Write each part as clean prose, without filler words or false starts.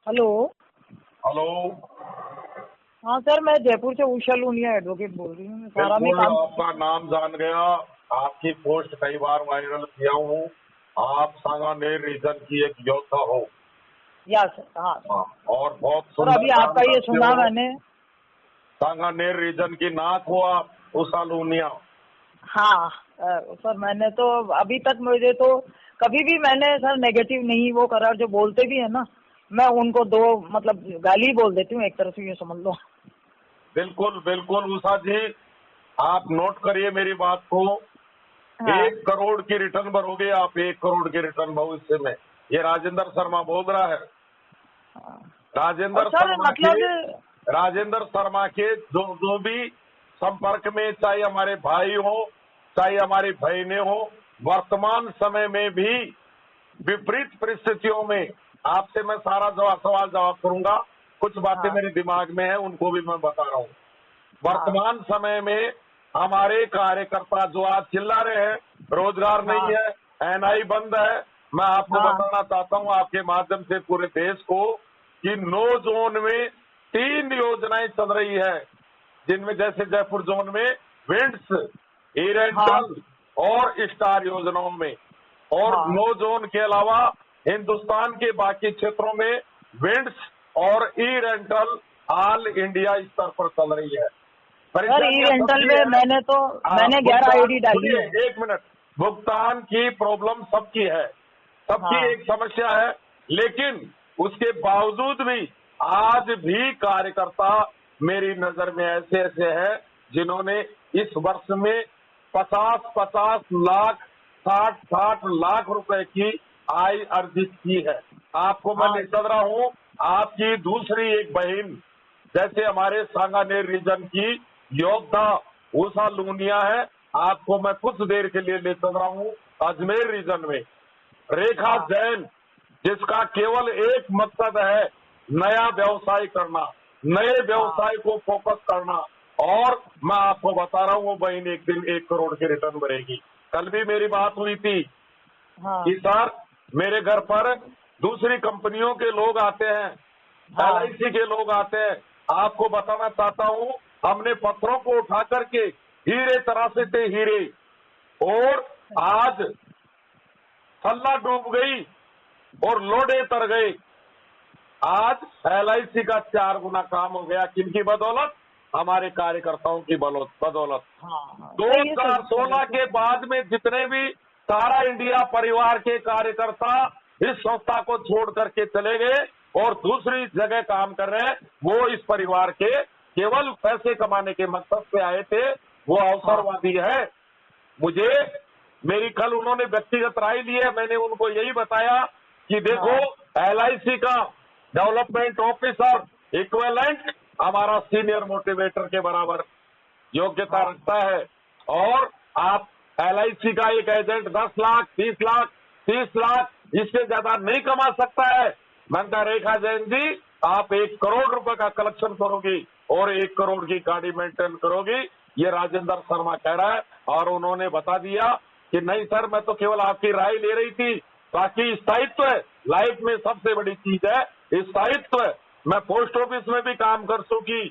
Hello. Hello. हाँ sir, मैं जयपुर से उषा लूनिया एडवोकेट बोल रही हूँ। सारा में बिल्कुल काम। आपका नाम जान गया। आपकी पोस्ट कई बार वायरल किया हूँ। आप सांगानेर रीजन की एक योद्धा हो। या सर, हाँ हाँ, और बहुत सर, सुंदर अभी काम आपका ये करते सुना हो। मैंने। सांगानेर रीजन की नाक हो आप, उषा लूनिया। हाँ सर, मैंने तो अभी तक मुझे तो कभी भी मैंने सर नेगेटिव नहीं वो करा। जो बोलते भी है ना, मैं उनको दो मतलब गाली बोल देती हूँ, एक तरह से ये समझ लो। बिल्कुल बिल्कुल उषा जी, आप नोट करिए मेरी बात को। हाँ 1 करोड़ की रिटर्न भरोगे आप, 1 करोड़ की रिटर्न भविष्य में। ये राजेंद्र शर्मा बोल रहा है। हाँ। और राजेंद्र सर शर्मा के मतलब राजेंद्र शर्मा के जो भी संपर्क में, चाहे हमारे भाई हो चाहे हमारी बहनें हो, वर्तमान समय में भी विपरीत परिस्थितियों में आपसे मैं सारा सवाल जवाब करूंगा। कुछ बातें हाँ मेरे दिमाग में है, उनको भी मैं बता रहा हूँ। हाँ वर्तमान समय में हमारे कार्यकर्ता जो आज चिल्ला रहे हैं, रोजगार नहीं हाँ है, एनआई बंद है, मैं आपको हाँ बताना चाहता हूं आपके माध्यम से पूरे देश को कि 9 जोन में 3 योजनाएं चल रही है, जिनमें जैसे जयपुर जोन में विंड्स, ई हाँ रेंटल और स्टार योजनाओं में, और हाँ 9 जोन के अलावा हिंदुस्तान के बाकी क्षेत्रों में विंड्स और ई रेंटल ऑल इंडिया स्तर पर चल रही है। सर, ई परेशानियां रेंटल सबकी में है। मैंने तो मैंने 11 भुगतान, आईडी डाली सुनिए है। 1 मिनट, भुगतान की प्रॉब्लम सबकी है, सबकी हाँ एक समस्या है। लेकिन उसके बावजूद भी आज भी कार्यकर्ता मेरी नजर में ऐसे ऐसे हैं जिन्होंने इस वर्ष में 50-50 लाख, 60-60 लाख रुपए की आय अर्जित की है। आपको मैं हाँ ले चल रहा हूं। आपकी दूसरी एक बहन, जैसे हमारे सांगानेर रीजन की योद्धा उषा लूनिया है, आपको मैं कुछ देर के लिए ले चल रहा हूं अजमेर रीजन में। रेखा हाँ जैन, जिसका केवल एक मकसद है नया व्यवसाय करना, नए हाँ व्यवसाय को फोकस करना, और मैं आपको बता रहा हूं वो बहन एक दिन 1 करोड़ की रिटर्न भरेगी। कल भी मेरी बात हुई थी हाँ कि सर मेरे घर पर दूसरी कंपनियों के लोग आते हैं, हाँ एलआईसी के लोग आते हैं। आपको बताना चाहता हूं, हमने पत्थरों को उठा करके हीरे तराशे थे, हीरे, और आज सल्ला डूब गई और लोडे तर गए। आज एलआईसी का 4 गुना काम हो गया, किनकी बदौलत? हमारे कार्यकर्ताओं की बदौलत। हाँ हाँ, सही है सर, 2016 के बाद में जितने भी सारा इंडिया परिवार के कार्यकर्ता इस संस्था को छोड़ करके चले गए और दूसरी जगह काम कर रहे हैं, वो इस परिवार के केवल पैसे कमाने के मकसद से आए थे। वो हाँ अवसरवादी है। मुझे मेरी कल उन्होंने व्यक्तिगत राय ली है, मैंने उनको यही बताया कि देखो, हाँ एलआईसी का डेवलपमेंट ऑफिसर इक्विवेलेंट हमारा सीनियर मोटिवेटर के बराबर योग्यता हाँ रखता है, और आप एलआईसी का एक एजेंट 10 लाख, 20 लाख, 30 लाख, इससे ज्यादा नहीं कमा सकता है। मैंने कहा रेखा जैन जी, आप 1 करोड़ रुपए का कलेक्शन करोगी और 1 करोड़ की गाड़ी मेंटेन करोगी, ये राजेंद्र शर्मा कह रहा है। और उन्होंने बता दिया कि नहीं सर, मैं तो केवल आपकी राय ले रही थी, बाकी स्थायित्व है। लाइफ में सबसे बड़ी चीज है स्थायित्व। मैं पोस्ट ऑफिस में भी काम कर चुकी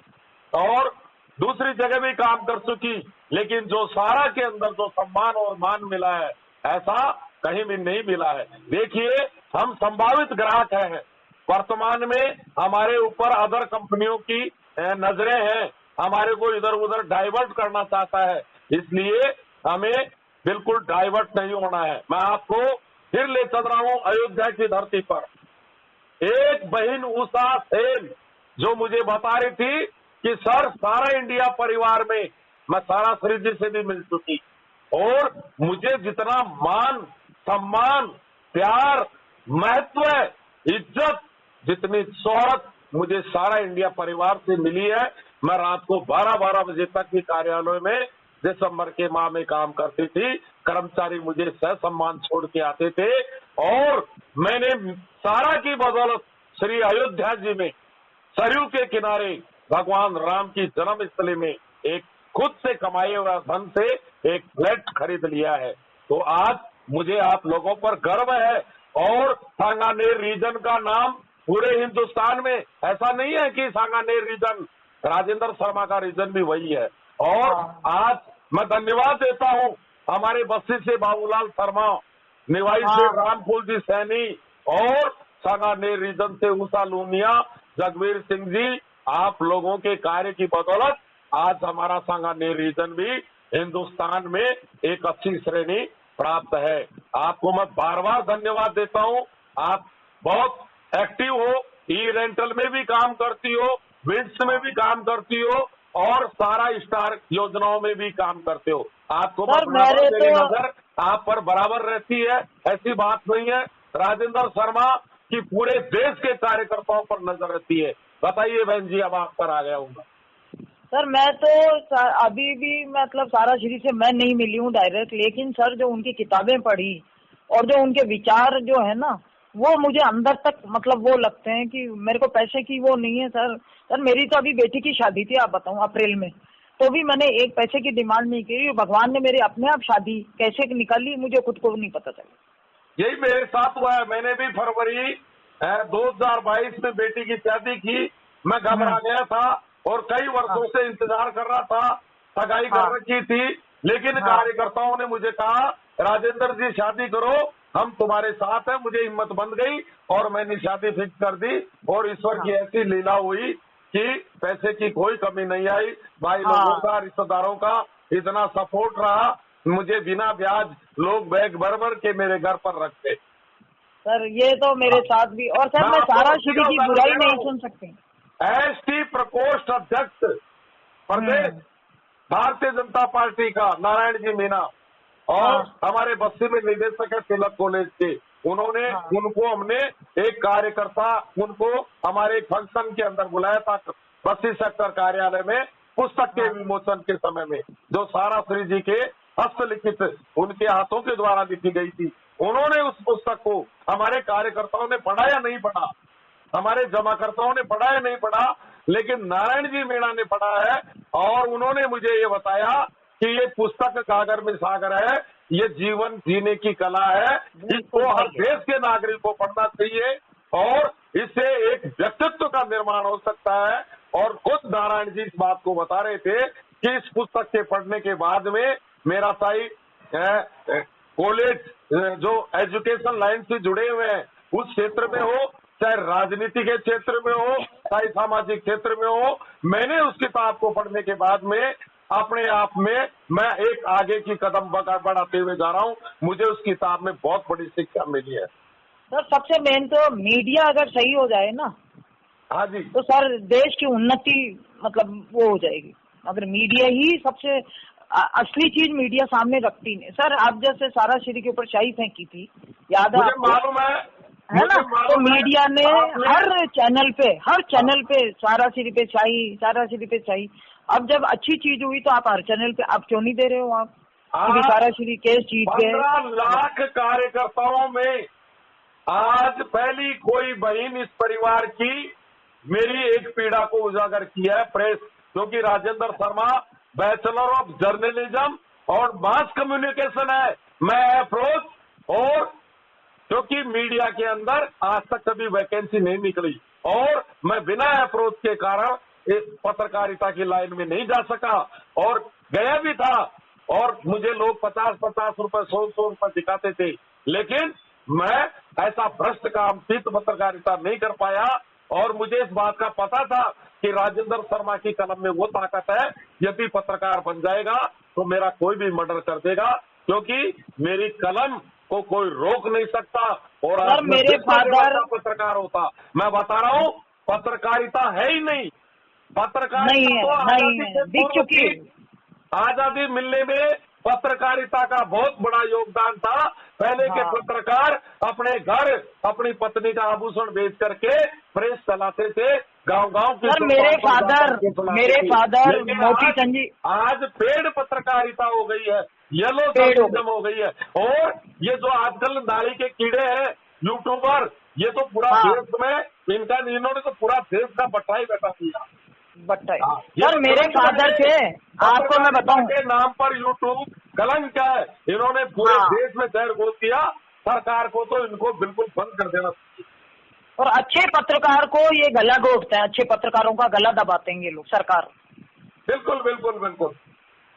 और दूसरी जगह भी काम कर चुकी, लेकिन जो सारा के अंदर जो सम्मान और मान मिला है, ऐसा कहीं भी नहीं मिला है। देखिए, हम संभावित ग्राहक हैं। वर्तमान में हमारे ऊपर अदर कंपनियों की नजरें हैं, हमारे को इधर उधर डाइवर्ट करना चाहता है, इसलिए हमें बिल्कुल डाइवर्ट नहीं होना है। मैं आपको फिर ले चल रहा हूं अयोध्या की धरती पर। एक बहन उषा सेन जो मुझे बता रही थी कि सर सारा इंडिया परिवार में मैं सारा श्री जी से भी मिल चुकी, और मुझे जितना मान, सम्मान, प्यार, महत्व, इज्जत, जितनी शोहरत मुझे सारा इंडिया परिवार से मिली है। मैं रात को 12-12 बजे तक भी कार्यालय में दिसंबर के माह में काम करती थी। कर्मचारी मुझे सम्मान छोड़ के आते थे, और मैंने सारा की बदौलत श्री अयोध्या जी में सरयू के किनारे भगवान राम की जन्मस्थली में एक खुद से कमाए हुए धन से एक फ्लैट खरीद लिया है। तो आज मुझे आप लोगों पर गर्व है, और सांगानेर रीजन का नाम पूरे हिंदुस्तान में ऐसा नहीं है कि सांगानेर रीजन, राजेंद्र शर्मा का रीजन भी वही है। और आज मैं धन्यवाद देता हूं हमारे बस्ती से बाबूलाल शर्मा, निवाई से रामफूल जी सैनी और सांगानेर रीजन से उषा लूनिया, जगवीर सिंह जी, आप लोगों के कार्य की बदौलत आज हमारा सांगानेर रीजन भी हिंदुस्तान में एक अच्छी श्रेणी प्राप्त है। आपको मैं बार बार धन्यवाद देता हूं। आप बहुत एक्टिव हो, ई रेंटल में भी काम करती हो, विंड्स में भी काम करती हो और सारा स्टार योजनाओं में भी काम करते हो। आपको मेरी नजर आप पर बराबर रहती है, ऐसी बात नहीं है। राजेंद्र शर्मा की पूरे देश के कार्यकर्ताओं पर नजर रहती है। बताइए बहन जी, अब आप पर आ गया हूँ। सर मैं तो अभी भी मतलब सारा श्री से मैं नहीं मिली हूँ डायरेक्ट, लेकिन सर जो उनकी किताबें पढ़ी और जो उनके विचार जो है ना, वो मुझे अंदर तक मतलब वो लगते हैं कि मेरे को पैसे की वो नहीं है सर। सर मेरी तो अभी बेटी की शादी थी, आप बताऊं अप्रैल में, तो भी मैंने एक पैसे की डिमांड नहीं की। भगवान ने मेरी अपने आप शादी कैसे निकाली मुझे खुद को नहीं पता चला। यही मेरे साथ हुआ है। मैंने भी फरवरी 2022 में बेटी की शादी की। मैं घबरा गया था और कई वर्षों से इंतजार कर रहा था, सगाई कर रखी थी, लेकिन कार्यकर्ताओं ने मुझे कहा राजेंद्र जी शादी करो, हम तुम्हारे साथ हैं। मुझे हिम्मत बन गई और मैंने शादी फिक्स कर दी और ईश्वर की ऐसी लीला हुई कि पैसे की कोई कमी नहीं आई। भाई लोगों का, रिश्तेदारों का इतना सपोर्ट रहा, मुझे बिना ब्याज लोग बैग भर के मेरे घर पर रखते। सर ये तो मेरे साथ भी। और सर मैं सारा श्री की बुराई नहीं सुन सकती। एसटी प्रकोष्ठ अध्यक्ष प्रदेश भारतीय जनता पार्टी का नारायण जी मीना और हमारे बस्ती में निदेशक है तिलक कॉलेज के, उन्होंने उनको हमने एक कार्यकर्ता उनको हमारे एक फंक्शन के अंदर बुलाया था बस्ती सेक्टर कार्यालय में, पुस्तक के विमोचन के समय में, जो सारा श्री जी के हस्तलिखित उनके हाथों के द्वारा लिखी गई थी। उन्होंने उस पुस्तक को हमारे कार्यकर्ताओं ने पढ़ा या नहीं पढ़ा, हमारे जमाकर्ताओं ने पढ़ा या नहीं पढ़ा, लेकिन नारायण जी मीणा ने पढ़ा है और उन्होंने मुझे ये बताया कि ये पुस्तक कागर में सागर है, ये जीवन जीने की कला है, इसको हर देश के नागरिक को पढ़ना चाहिए और इससे एक व्यक्तित्व का निर्माण हो सकता है। और खुद नारायण जी इस बात को बता रहे थे कि इस पुस्तक के पढ़ने के बाद में मेरा साई कॉलेज जो एजुकेशन लाइन से जुड़े हुए हैं उस क्षेत्र में हो, चाहे राजनीति के क्षेत्र में हो, चाहे सामाजिक क्षेत्र में हो, मैंने उस किताब को पढ़ने के बाद में अपने आप में मैं एक आगे की कदम बढ़ाते हुए जा रहा हूँ। मुझे उस किताब में बहुत बड़ी शिक्षा मिली है। सर सबसे मेन तो मीडिया अगर सही हो जाए ना, हाँ जी, तो सर देश की उन्नति मतलब वो हो जाएगी। अगर मीडिया ही सबसे असली चीज मीडिया सामने रखती नहीं। सर आप जैसे सारा श्री के ऊपर शाही फेंकी थी, याद है आपको? मालूम है ना, तो मीडिया ने हर चैनल पे सारा श्री पे शाही, सारा श्री पे शाही। अब जब अच्छी चीज हुई तो आप हर चैनल पे आप क्यों नहीं दे रहे हो? आप सारा श्री केस जीत गए। 15 लाख कार्यकर्ताओं में आज पहली कोई बहन इस परिवार की मेरी एक पीड़ा को उजागर किया है प्रेस, क्योंकि Rajendra Sharma bachelor of journalism और मास कम्युनिकेशन है, मैं अप्रोच, और क्योंकि मीडिया के अंदर आज तक कभी वैकेंसी नहीं निकली और मैं बिना अप्रोच के कारण इस पत्रकारिता की लाइन में नहीं जा सका और गया भी था और मुझे लोग 50-50 रुपए 100 रुपए दिखाते थे, लेकिन मैं ऐसा भ्रष्ट काम चित्त पत्रकारिता नहीं कर पाया। और मुझे इस बात का पता था कि राजेंद्र शर्मा की कलम में वो ताकत है, यदि पत्रकार बन जाएगा तो मेरा कोई भी मर्डर कर देगा, क्योंकि मेरी कलम को कोई रोक नहीं सकता। और मेरे फादर पत्रकार होता, मैं बता रहा हूँ पत्रकारिता है ही नहीं, पत्रकारिता तो दिख चुकी। आजादी मिलने में पत्रकारिता का बहुत बड़ा योगदान था। पहले के पत्रकार अपने घर अपनी पत्नी का आभूषण बेच करके प्रेस चलाते थे, गांव-गांव के। सर मेरे फादर मोती चंद जी, आज पेड पत्रकारिता हो गई है, येलो जर्नलिज्म हो गई है। और ये जो आजकल नाली के कीड़े हैं यूट्यूबर, ये तो पूरा देश में इन्होंने तो पूरा देश का बटाई बैठा दिया। सर मेरे फादर थे, आपको मैं बताऊं, के नाम पर यूट्यूब कलंक है, इन्होंने पूरे देश में जहर घोल दिया। सरकार को तो इनको बिल्कुल बंद कर देना चाहिए। और अच्छे पत्रकार को ये गला घोटते हैं, अच्छे पत्रकारों का गला दबाते हैं ये लोग, सरकार। बिल्कुल बिल्कुल बिल्कुल।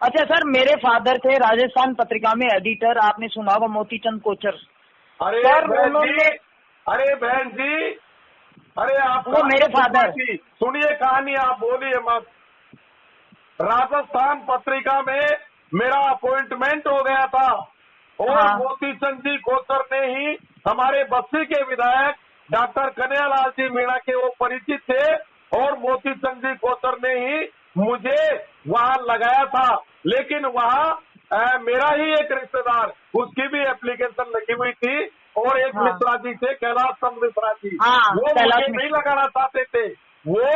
अच्छा सर, मेरे फादर थे राजस्थान पत्रिका में एडिटर, आपने सुना होगा मोतीचंद कोचर। अरे सर बहन उन्होंने, जी, अरे बहन जी, अरे आप वो मेरे फादर, सुनिए कहानी, आप बोलिए मत। राजस्थान पत्रिका में मेरा अपॉइंटमेंट हो गया था और हाँ। मोतीचंद जी कोचर ने ही, हमारे बस्ती के विधायक डॉक्टर कन्हैयालाल जी मीणा के वो परिचित थे और मोतीचंद जी कोचर ने ही मुझे वहां लगाया था। लेकिन वहां मेरा ही एक रिश्तेदार, उसकी भी एप्लीकेशन लगी हुई थी और एक हाँ। मिश्रा जी थे, कैलाश चंद मिश्रा जी, हाँ, वो कैलाश मुझे नहीं लगाना चाहते थे, वो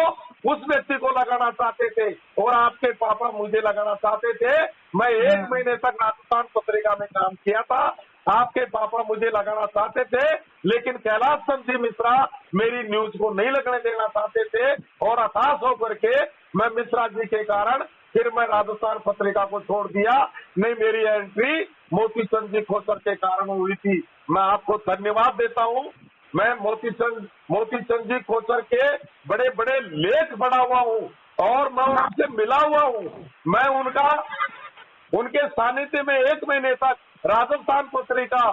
उस व्यक्ति को लगाना चाहते थे और आपके पापा मुझे लगाना चाहते थे। मैं 1 महीने तक राजस्थान पत्रिका में काम किया था, आपके पापा मुझे लगाना चाहते थे, लेकिन कैलाश चंद जी मिश्रा मेरी न्यूज को नहीं लगने देना चाहते थे और हताश होकर के मैं मिश्रा जी के कारण फिर मैं राजस्थान पत्रिका को छोड़ दिया। नहीं, मेरी एंट्री मोतीचंद जी कोचर के कारण हुई थी। मैं आपको धन्यवाद देता हूं। मैं मोतीचंद जी कोचर के बड़े बड़े लेख पढ़ा हुआ हूं और मैं उनसे मिला हुआ हूं। मैं उनके सानिध्य में 1 महीने तक राजस्थान पत्रिका,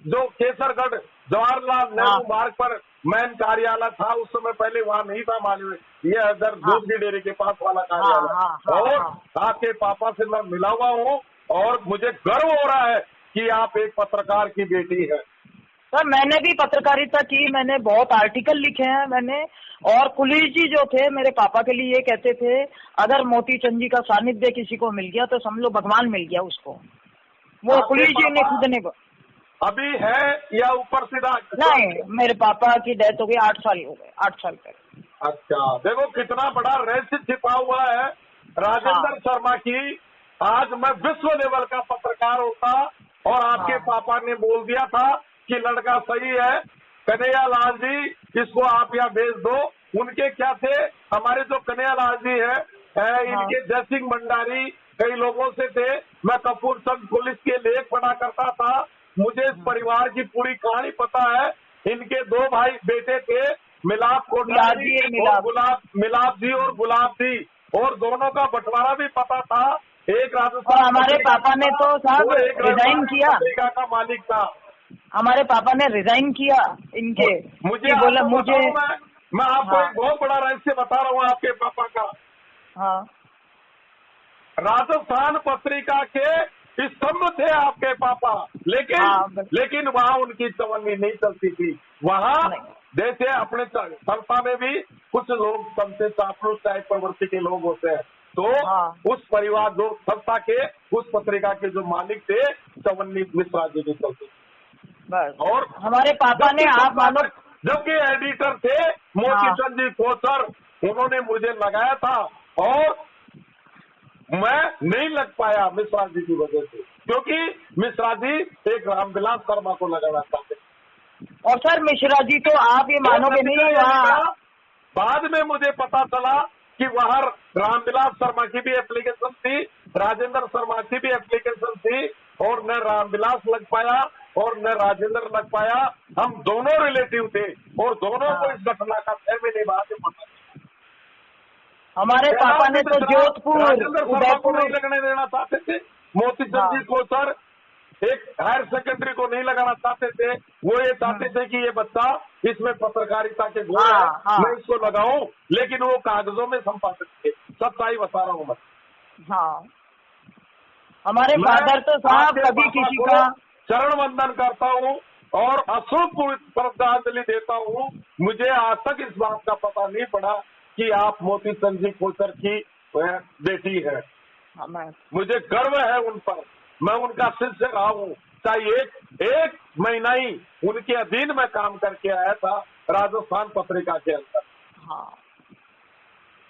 जो केसरगढ़ जवाहरलाल नेहरू मार्ग पर मैन कार्यालय था, उस समय पहले वहां नहीं था मालूम, ये अगर दूध की डेयरी के पास वाला कार्यालय, और आपके पापा से मैं मिला हुआ हूँ और मुझे गर्व हो रहा है कि आप एक पत्रकार की बेटी है। सर मैंने भी पत्रकारिता की, मैंने बहुत आर्टिकल लिखे हैं मैंने। और कुलीस जी जो थे मेरे पापा के लिए, ये कहते थे अगर मोतीचंद जी का सानिध्य किसी को मिल गया तो समझ लो भगवान मिल गया उसको। वो कुलीस जी ने खुद ने, अभी है या ऊपर सीधा? नहीं, मेरे पापा की डेथ हो गई 8 साल हो गए, 8 साल पहले। अच्छा, देखो कितना बड़ा रहस्य छिपा हुआ है राजेंद्र शर्मा की। आज मैं विश्व लेवल का पत्रकार होता और आपके पापा ने बोल दिया था कि लड़का सही है, कन्हैयालाल जी इसको आप यहाँ भेज दो। उनके क्या थे, हमारे जो कन्हैयालाल जी है, इनके जयसिंह भंडारी कई लोगों से थे। मैं कपूरचंद पुलिस के लेख पढ़ा करता था, मुझे इस परिवार की पूरी कहानी पता है। इनके 2 भाई बेटे थे, मिलाप कोठारी और मिलाप जी और गुलाब जी, और दोनों का बंटवारा भी पता था। एक राजस्थान, हमारे पापा ने तो साहब रिजाइन किया, पत्रिका का मालिक था। हमारे पापा ने रिजाइन किया इनके, मुझे बोला मुझे, मैं आपको एक बहुत बड़ा रहस्य बता रहा हूँ आपके पापा का। हाँ, राजस्थान पत्रिका के स्तंभ थे आपके पापा, लेकिन वहाँ उनकी चवन्नी नहीं चलती थी। वहाँ जैसे अपने संस्था में भी कुछ लोग सबसे चापलूस टाइप प्रवृत्ति के लोग होते हैं, तो उस परिवार जो संस्था के, उस पत्रिका के जो मालिक थे, चवन्नी मिश्रा जी नहीं चलती। और हमारे पापा ने, आप मानो, जबकि एडिटर थे मोतीचंद जी कोचर, उन्होंने मुझे लगाया था और मैं नहीं लग पाया मिश्रा जी की वजह से, क्योंकि मिश्रा जी एक रामविलास शर्मा को लगाना चाहते। और सर मिश्रा जी तो आप ये मानोगे नहीं, बाद में मुझे पता चला कि वहाँ रामविलास शर्मा की भी एप्लीकेशन थी, राजेंद्र शर्मा की भी एप्लीकेशन थी, और न रामविलास लग पाया और न राजेंद्र लग पाया। हम दोनों रिलेटिव थे और दोनों को इस घटना का 6 महीने बाद पता। हमारे पापा ने तो जोधपुर, उदयपुर नहीं लगने देना चाहते थे। मोतीचंद जी कोचर एक हायर सेकेंडरी को नहीं लगाना चाहते थे। वो ये चाहते थे कि ये बच्चा, इसमें पत्रकारिता के गुण है, मैं इसको लगाऊं, लेकिन वो कागजों में संपादित थे। सच्चाई बता रहा हूँ मैं। हमारे फादर तो साहब कभी किसी का चरण वंदन करता हूँ और अशोक श्रद्धांजलि देता हूँ। मुझे आज तक इस बात का पता नहीं पड़ा कि आप मोतीचंद जी कोचर की बेटी है। मुझे गर्व है उन पर, मैं उनका शिष्य रहा हूँ। चाहे एक महीना ही उनके अधीन में काम करके आया था राजस्थान पत्रिका के अंदर।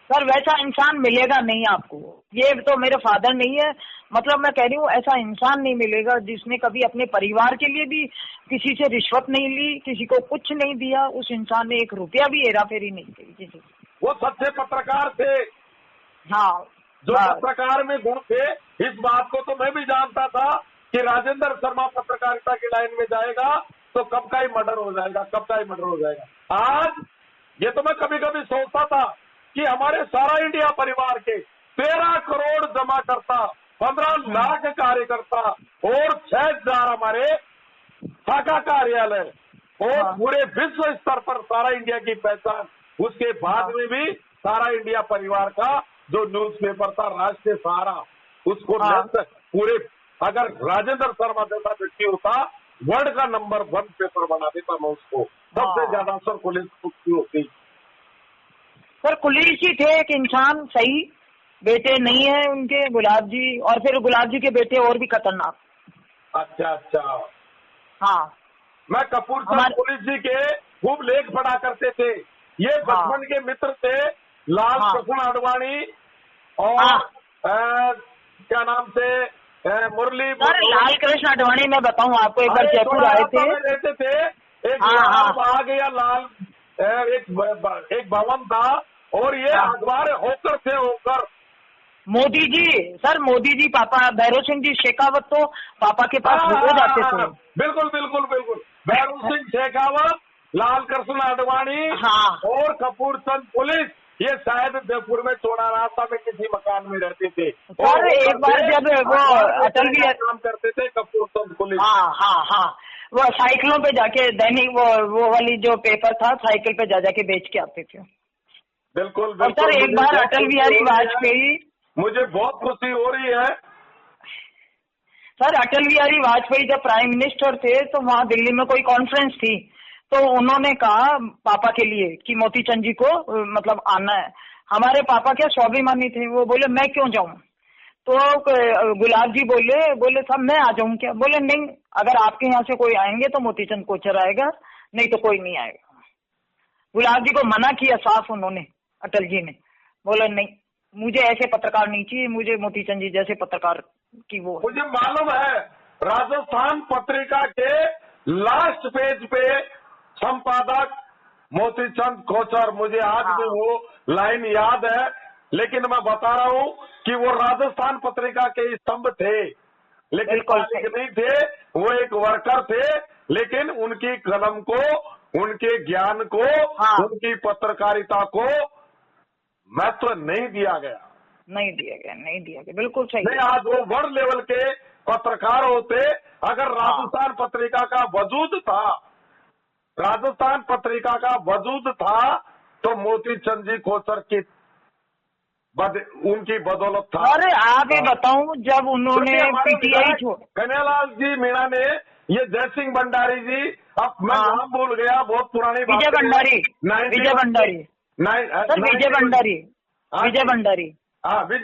सर वैसा इंसान मिलेगा नहीं आपको, ये तो मेरे फादर नहीं है, मतलब मैं कह रही हूँ ऐसा इंसान नहीं मिलेगा जिसने कभी अपने परिवार के लिए भी किसी से रिश्वत नहीं ली, किसी को कुछ नहीं दिया। उस इंसान ने 1 रुपया भी हेरा फेरी नहीं की किसी से। वो सच्चे पत्रकार थे। जो पत्रकार में गुण थे, इस बात को तो मैं भी जानता था कि राजेंद्र शर्मा पत्रकारिता की लाइन में जाएगा तो कब का ही मर्डर हो जाएगा, कब का ही मर्डर हो जाएगा। आज ये तो मैं कभी कभी सोचता था कि हमारे सारा इंडिया परिवार के 13 करोड़ जमा करता, 15 लाख कार्यकर्ता और 6,000 हमारे शाखा कार्यालय और पूरे विश्व स्तर पर सारा इंडिया की पहचान, उसके बाद में भी सारा इंडिया परिवार का जो न्यूज़पेपर था राष्ट्रीय सहारा, उसको पूरे, अगर राजेंद्र शर्मा जैसा व्यक्ति होता वर्ल्ड का नंबर 1 पेपर बना देता मैं उसको, सबसे ज्यादा सर्कुलेशन होती। सर कुलीस जी थे एक इंसान, सही, बेटे नहीं है उनके गुलाब जी, और फिर गुलाब जी के बेटे और भी खतरनाक। अच्छा अच्छा, हाँ, मैं कपूर चंद पुलिस जी के खूब लेख पढ़ा करते थे। ये बचपन के मित्र थे लाल कृष्ण आडवाणी और क्या नाम से मुरली। सर लाल कृष्ण आडवाणी मैं बताऊं आपको, एक बार जयपुर आए थे, रहते थे, एक लाल बाग या लाल एक भवन था और ये अखबार होकर थे होकर। मोदी जी, सर मोदी जी, पापा भैरव सिंह जी शेखावत तो पापा के पास हो जाते थे। बिल्कुल बिल्कुल बिल्कुल, भैरव सिंह शेखावत, लाल कृष्ण आडवाणी और कपूर चंद पुलिस, ये शायद जयपुर में चौड़ा रास्ता में किसी मकान में रहते थे। और एक बार जब वो अटल भी काम करते थे कपूर चंद पुलिस, हाँ, वो साइकिलों पे जाके दैनिक वो वाली जो पेपर था साइकिल पे जा जाके बेच के आते थे। बिल्कुल और सर एक बार अटल बिहारी वाजपेयी, मुझे बहुत खुशी हो रही है सर, अटल बिहारी वाजपेयी जब प्राइम मिनिस्टर थे तो वहाँ दिल्ली में कोई कॉन्फ्रेंस थी, तो उन्होंने कहा पापा के लिए कि मोती चंद जी को मतलब आना है। हमारे पापा क्या स्वाभिमानी थे, वो बोले मैं क्यों जाऊं, तो गुलाब जी बोले साहब मैं आ जाऊं क्या, बोले नहीं, अगर आपके यहाँ से कोई आएंगे तो मोती चंद कोचर आएगा, नहीं तो कोई नहीं आएगा। गुलाब जी को मना किया साफ उन्होंने, अटल जी ने, बोले नहीं, मुझे ऐसे पत्रकार नहीं चाहिए, मुझे मोती चंद जी जैसे पत्रकार की वो। मुझे मालूम है राजस्थान पत्रिका के लास्ट पेज पे संपादक मोती चंद कोचर, मुझे आज भी वो लाइन याद है, लेकिन मैं बता रहा हूँ कि वो राजस्थान पत्रिका के स्तंभ थे, लेकिन मालिक नहीं थे, वो एक वर्कर थे, लेकिन उनकी कलम को, उनके ज्ञान को, उनकी पत्रकारिता को महत्व नहीं दिया गया, नहीं दिया गया, बिल्कुल सही। नहीं, आज वो वर्ल्ड लेवल के पत्रकार होते, अगर राजस्थान पत्रिका का वजूद था, राजस्थान पत्रिका का वजूद था, तो मोती चंद जी कोचर की उनकी बदौलत था। अरे आप ही बताऊं, जब उन्होंने पीटीआई छोड़, कन्हैयालाल जी मीणा ने, ये जय सिंह भंडारी जी, अब मैं नाम भूल गया, बहुत पुरानी बात, विजय भंडारी, विजय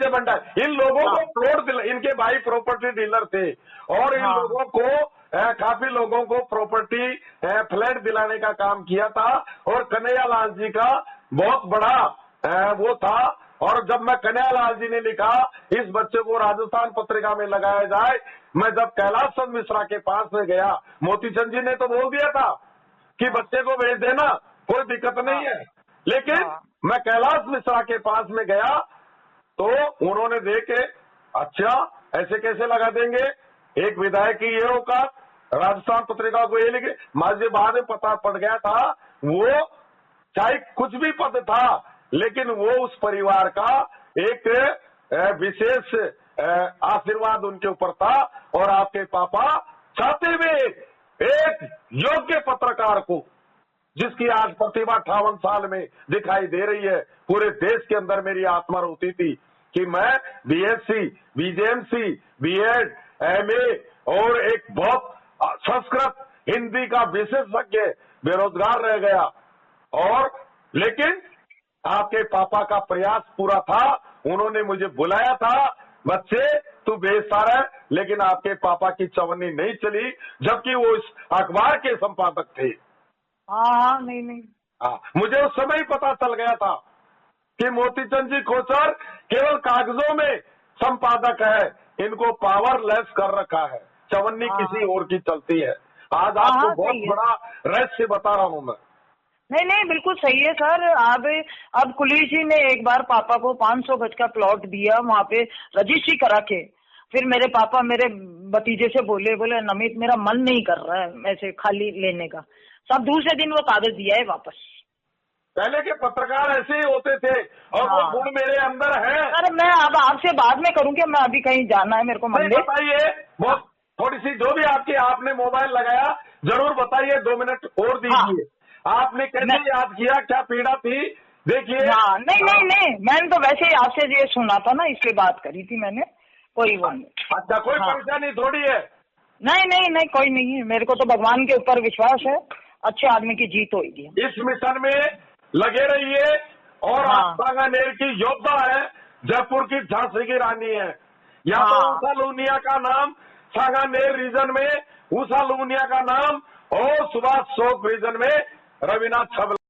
भंडारी, इन लोगों को प्लॉट, इनके भाई प्रॉपर्टी डीलर थे और इन लोगों को काफी लोगों को प्रॉपर्टी फ्लैट दिलाने का काम किया था, और कन्हैयालाल जी का बहुत बड़ा वो था। और जब मैं कन्हैयालाल जी ने लिखा इस बच्चे को राजस्थान पत्रिका में लगाया जाए, मैं जब कैलाश चंद मिश्रा के पास में गया, मोती चंद जी ने तो बोल दिया था कि बच्चे को भेज देना, कोई दिक्कत नहीं है, लेकिन मैं कैलाश मिश्रा के पास में गया तो उन्होंने देखे, अच्छा ऐसे कैसे लगा देंगे, एक विधायक की ये औकात, राजस्थान पत्रिका को ये लिखे। मुझे बाद में पता पड़ गया था वो चाहे कुछ भी पद था, लेकिन वो उस परिवार का एक विशेष आशीर्वाद उनके ऊपर था, और आपके पापा चाहते हुए एक योग्य पत्रकार को, जिसकी आज प्रतिभा 58 साल में दिखाई दे रही है, पूरे देश के अंदर मेरी आत्मा रोती थी कि मैं बीएससी, बीजेएमसी, बीएड, एमए और एक बहुत संस्कृत हिंदी का विशेषज्ञ बेरोजगार रह गया, और लेकिन आपके पापा का प्रयास पूरा था, उन्होंने मुझे बुलाया था, बच्चे तू बेसार है, लेकिन आपके पापा की चवन्नी नहीं चली, जबकि वो इस अखबार के संपादक थे। नहीं, मुझे उस समय ही पता चल गया था कि मोती चंद जी कोचर केवल कागजों में संपादक है, इनको पावरलेस कर रखा है, चवन्नी किसी और की चलती है। आज आपको बहुत बड़ा रहस्य बता रहा हूं मैं। नहीं, बिल्कुल सही है सर। अब कुली जी ने एक बार पापा को 500 गज का प्लॉट दिया, वहाँ पे रजिस्ट्री करा के फिर मेरे पापा मेरे भतीजे से बोले नमित मेरा मन नहीं कर रहा है ऐसे खाली लेने का। सब दूसरे दिन वो कागज दिया है वापस। पहले के पत्रकार ऐसे ही होते थे और वो हाँ। गुण मेरे अंदर है। अरे मैं अब आपसे बाद में करूँ क्या, मैं अभी कहीं जाना है मेरे को मंदिर। बताइए, बहुत थोड़ी सी जो भी आपने मोबाइल लगाया जरूर बताइए, 2 मिनट और दीजिए। आपने कैसे याद किया, क्या पीड़ा थी, देखिए। हाँ नहीं मैंने तो वैसे ही आपसे ये सुना था ना, इसलिए बात करी थी मैंने। कोई वो नहीं। अच्छा, कोई परेशानी थोड़ी है। नहीं कोई नहीं है, मेरे को तो भगवान के ऊपर विश्वास है, अच्छे आदमी की जीत होगी। इस मिशन में लगे रहिए और आप सांगानेर की योद्धा है, जयपुर की झांसी की रानी है। यहाँ तो उषा लूनिया का नाम सांगानेर रीजन में, उषा लूनिया का नाम, और सुभाष चौक रीजन में रविनाथ छबला।